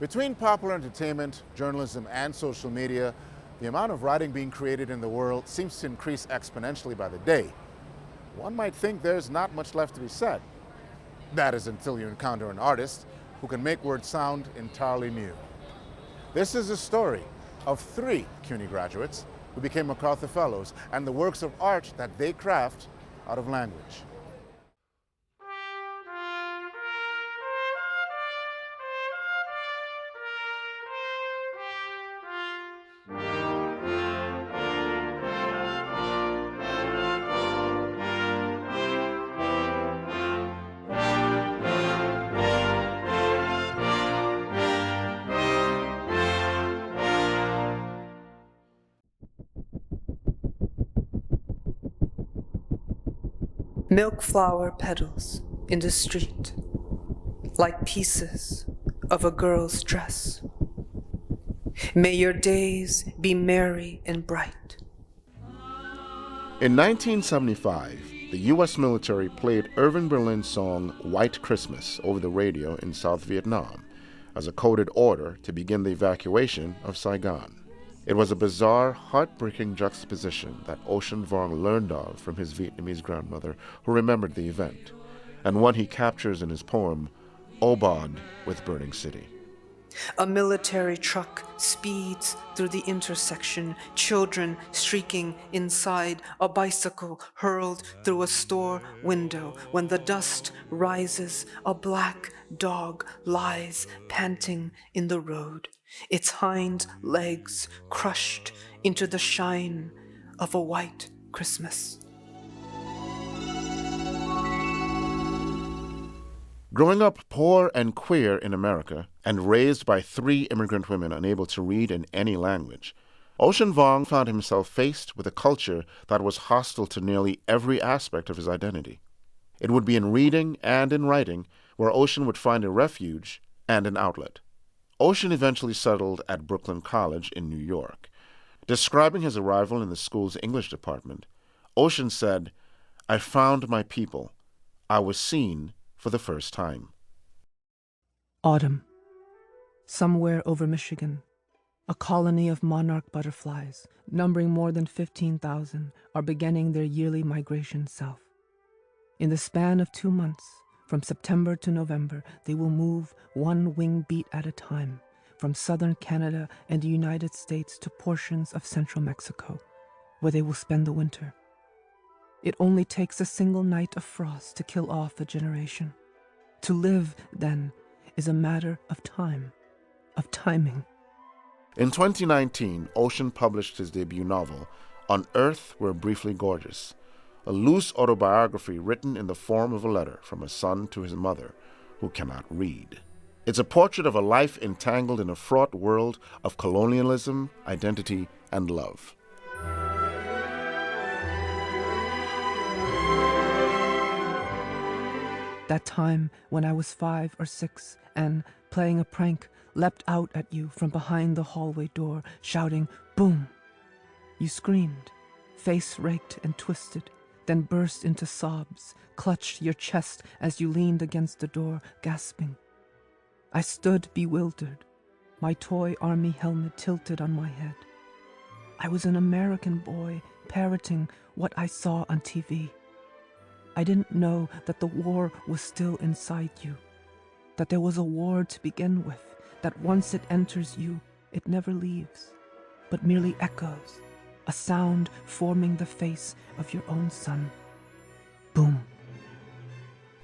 Between popular entertainment, journalism, and social media, the amount of writing being created in the world seems to increase exponentially by the day. One might think there's not much left to be said. That is until you encounter an artist who can make words sound entirely new. This is the story of 3 CUNY graduates who became MacArthur Fellows and the works of art that they craft out of language. Milk flower petals in the street, like pieces of a girl's dress. May your days be merry and bright. In 1975, the U.S. military played Irving Berlin's song White Christmas over the radio in South Vietnam as a coded order to begin the evacuation of Saigon. It was a bizarre, heartbreaking juxtaposition that Ocean Vuong learned of from his Vietnamese grandmother, who remembered the event, and one he captures in his poem, Obod with Burning City. A military truck speeds through the intersection, children streaking inside, a bicycle hurled through a store window. When the dust rises, a black dog lies panting in the road, its hind legs crushed into the shine of a white Christmas. Growing up poor and queer in America, and raised by 3 immigrant women unable to read in any language, Ocean Vuong found himself faced with a culture that was hostile to nearly every aspect of his identity. It would be in reading and in writing where Ocean would find a refuge and an outlet. Ocean eventually settled at Brooklyn College in New York. Describing his arrival in the school's English department, Ocean said, "I found my people. I was seen for the first time." Autumn. Somewhere over Michigan, a colony of monarch butterflies, numbering more than 15,000, are beginning their yearly migration south. In the span of 2 months, from September to November, they will move one wing beat at a time, from southern Canada and the United States to portions of central Mexico, where they will spend the winter. It only takes a single night of frost to kill off a generation. To live, then, is a matter of time, of timing. In 2019, Ocean published his debut novel, On Earth We're Briefly Gorgeous, a loose autobiography written in the form of a letter from a son to his mother, who cannot read. It's a portrait of a life entangled in a fraught world of colonialism, identity, and love. That time when I was 5 or 6 and, playing a prank, leapt out at you from behind the hallway door, shouting, "Boom!" You screamed, face raked and twisted, then burst into sobs, clutched your chest as you leaned against the door, gasping. I stood bewildered, my toy army helmet tilted on my head. I was an American boy parroting what I saw on TV. I didn't know that the war was still inside you, that there was a war to begin with, that once it enters you, it never leaves, but merely echoes, a sound forming the face of your own son. Boom.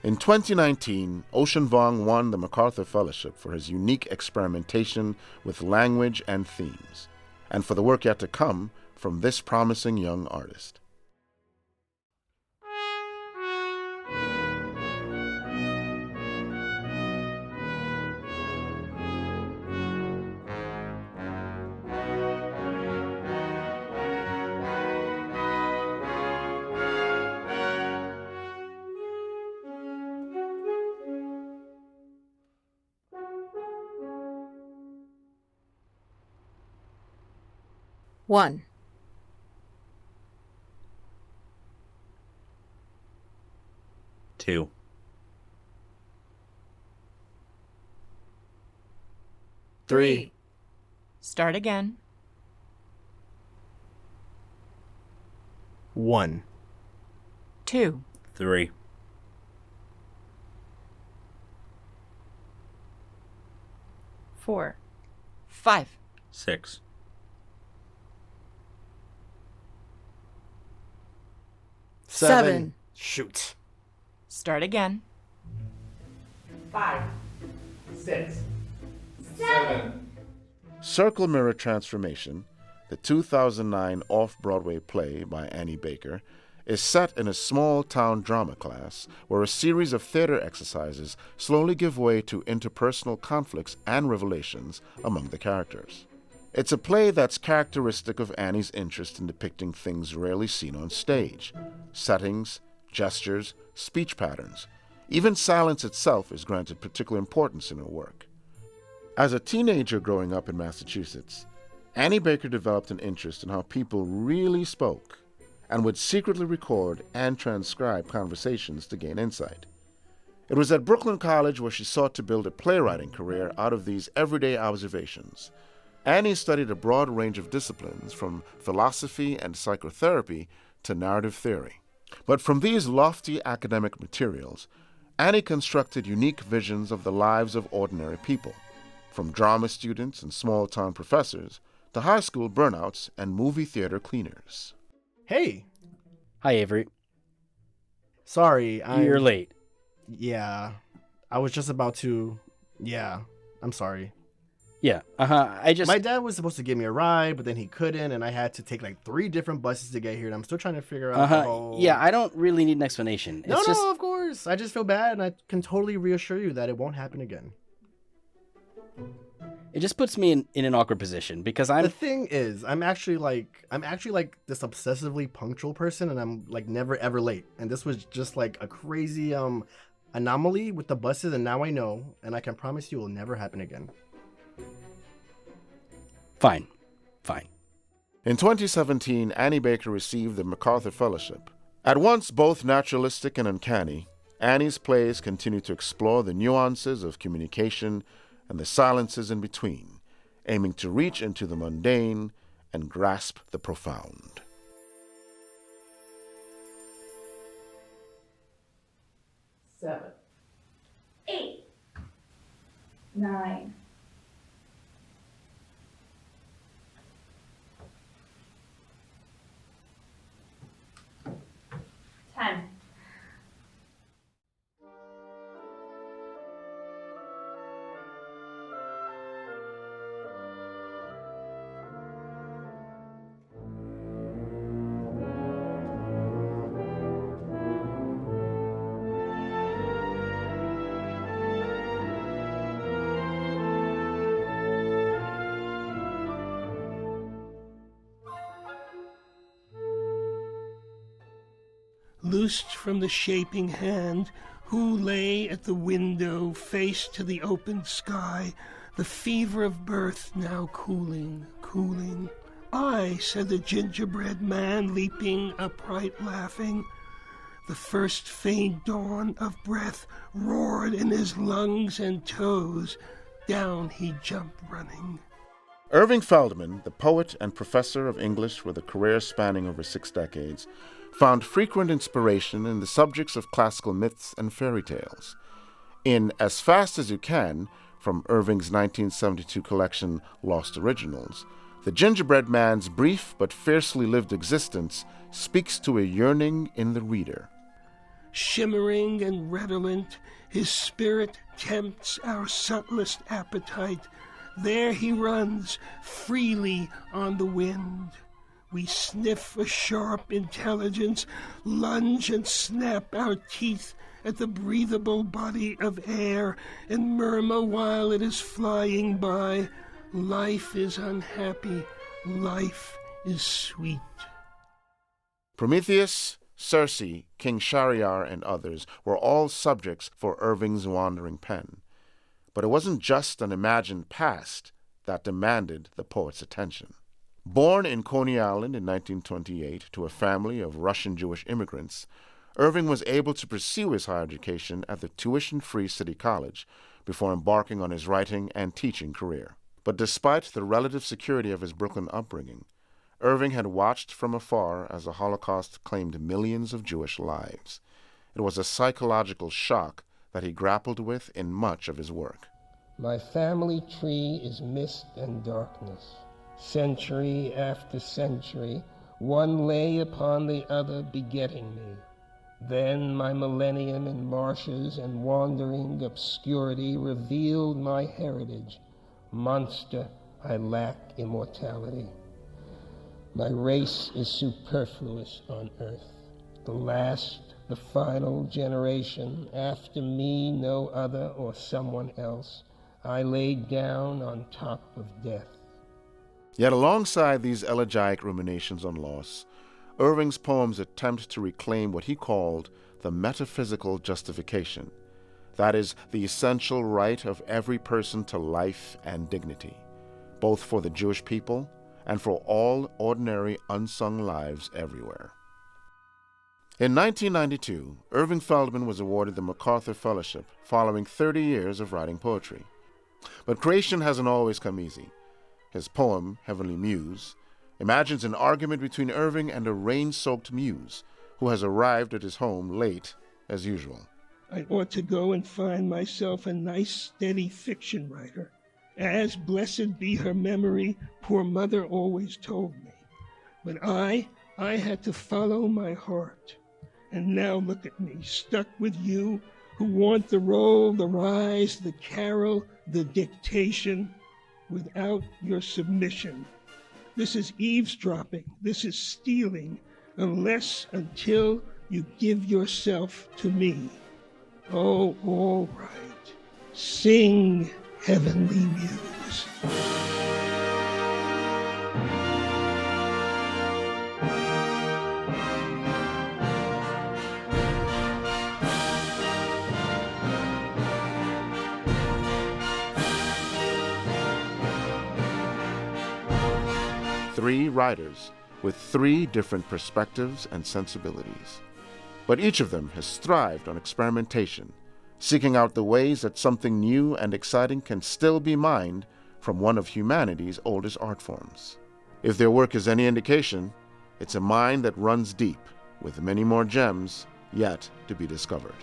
In 2019, Ocean Vuong won the MacArthur Fellowship for his unique experimentation with language and themes, and for the work yet to come from this promising young artist. One. Two. 3. Start again. 1. 2. 3. 4. 5. 6. 7. Shoot. Start again. 5, 6. 7. Circle Mirror Transformation, the 2009 off-Broadway play by Annie Baker, is set in a small-town drama class where a series of theater exercises slowly give way to interpersonal conflicts and revelations among the characters. It's a play that's characteristic of Annie's interest in depicting things rarely seen on stage: settings, gestures, speech patterns. Even silence itself is granted particular importance in her work. As a teenager growing up in Massachusetts, Annie Baker developed an interest in how people really spoke and would secretly record and transcribe conversations to gain insight. It was at Brooklyn College where she sought to build a playwriting career out of these everyday observations. Annie studied a broad range of disciplines, from philosophy and psychotherapy to narrative theory. But from these lofty academic materials, Annie constructed unique visions of the lives of ordinary people, from drama students and small-town professors to high school burnouts and movie theater cleaners. Hey. Hi, Avery. Sorry, You're late. Yeah. I was just about to... Yeah. I'm sorry. Yeah, My dad was supposed to give me a ride, but then he couldn't, and I had to take like 3 different buses to get here, and I'm still trying to figure out the whole... Yeah, I don't really need an explanation. No, of course. I just feel bad, and I can totally reassure you that it won't happen again. It just puts me in an awkward position because The thing is, I'm actually like this obsessively punctual person, and I'm like never ever late. And this was just like a crazy anomaly with the buses, and now I know, and I can promise you it will never happen again. Fine. In 2017, Annie Baker received the MacArthur Fellowship. At once both naturalistic and uncanny, Annie's plays continue to explore the nuances of communication and the silences in between, aiming to reach into the mundane and grasp the profound. Seven, 8, 9, 10. Loosed from the shaping hand, who lay at the window, face to the open sky, the fever of birth now cooling. I, said the gingerbread man, leaping upright, laughing. The first faint dawn of breath roared in his lungs and toes. Down he jumped running. Irving Feldman, the poet and professor of English with a career spanning over 6 decades, found frequent inspiration in the subjects of classical myths and fairy tales. In As Fast as You Can, from Irving's 1972 collection Lost Originals, the gingerbread man's brief but fiercely lived existence speaks to a yearning in the reader. Shimmering and redolent, his spirit tempts our subtlest appetite. There he runs, freely on the wind. We sniff a sharp intelligence, lunge and snap our teeth at the breathable body of air, and murmur while it is flying by, life is unhappy, life is sweet. Prometheus, Circe, King Shahryar, and others were all subjects for Irving's wandering pen. But it wasn't just an imagined past that demanded the poet's attention. Born in Coney Island in 1928 to a family of Russian Jewish immigrants, Irving was able to pursue his higher education at the tuition-free City College before embarking on his writing and teaching career. But despite the relative security of his Brooklyn upbringing, Irving had watched from afar as the Holocaust claimed millions of Jewish lives. It was a psychological shock that he grappled with in much of his work. My family tree is mist and darkness. Century after century, one lay upon the other begetting me. Then my millennium in marshes and wandering obscurity revealed my heritage. Monster, I lack immortality. My race is superfluous on earth. The last, the final generation, after me no other or someone else, I laid down on top of death. Yet alongside these elegiac ruminations on loss, Irving's poems attempt to reclaim what he called the metaphysical justification, that is, the essential right of every person to life and dignity, both for the Jewish people and for all ordinary unsung lives everywhere. In 1992, Irving Feldman was awarded the MacArthur Fellowship following 30 years of writing poetry. But creation hasn't always come easy. His poem, Heavenly Muse, imagines an argument between Irving and a rain-soaked muse who has arrived at his home late as usual. I ought to go and find myself a nice, steady fiction writer. As blessed be her memory, poor mother always told me. But I had to follow my heart. And now look at me, stuck with you, who want the roll, the rise, the carol, the dictation, without your submission. This is eavesdropping, this is stealing, until you give yourself to me. Oh, all right. Sing, Heavenly Muse. Three writers with three different perspectives and sensibilities. But each of them has thrived on experimentation, seeking out the ways that something new and exciting can still be mined from one of humanity's oldest art forms. If their work is any indication, it's a mine that runs deep, with many more gems yet to be discovered.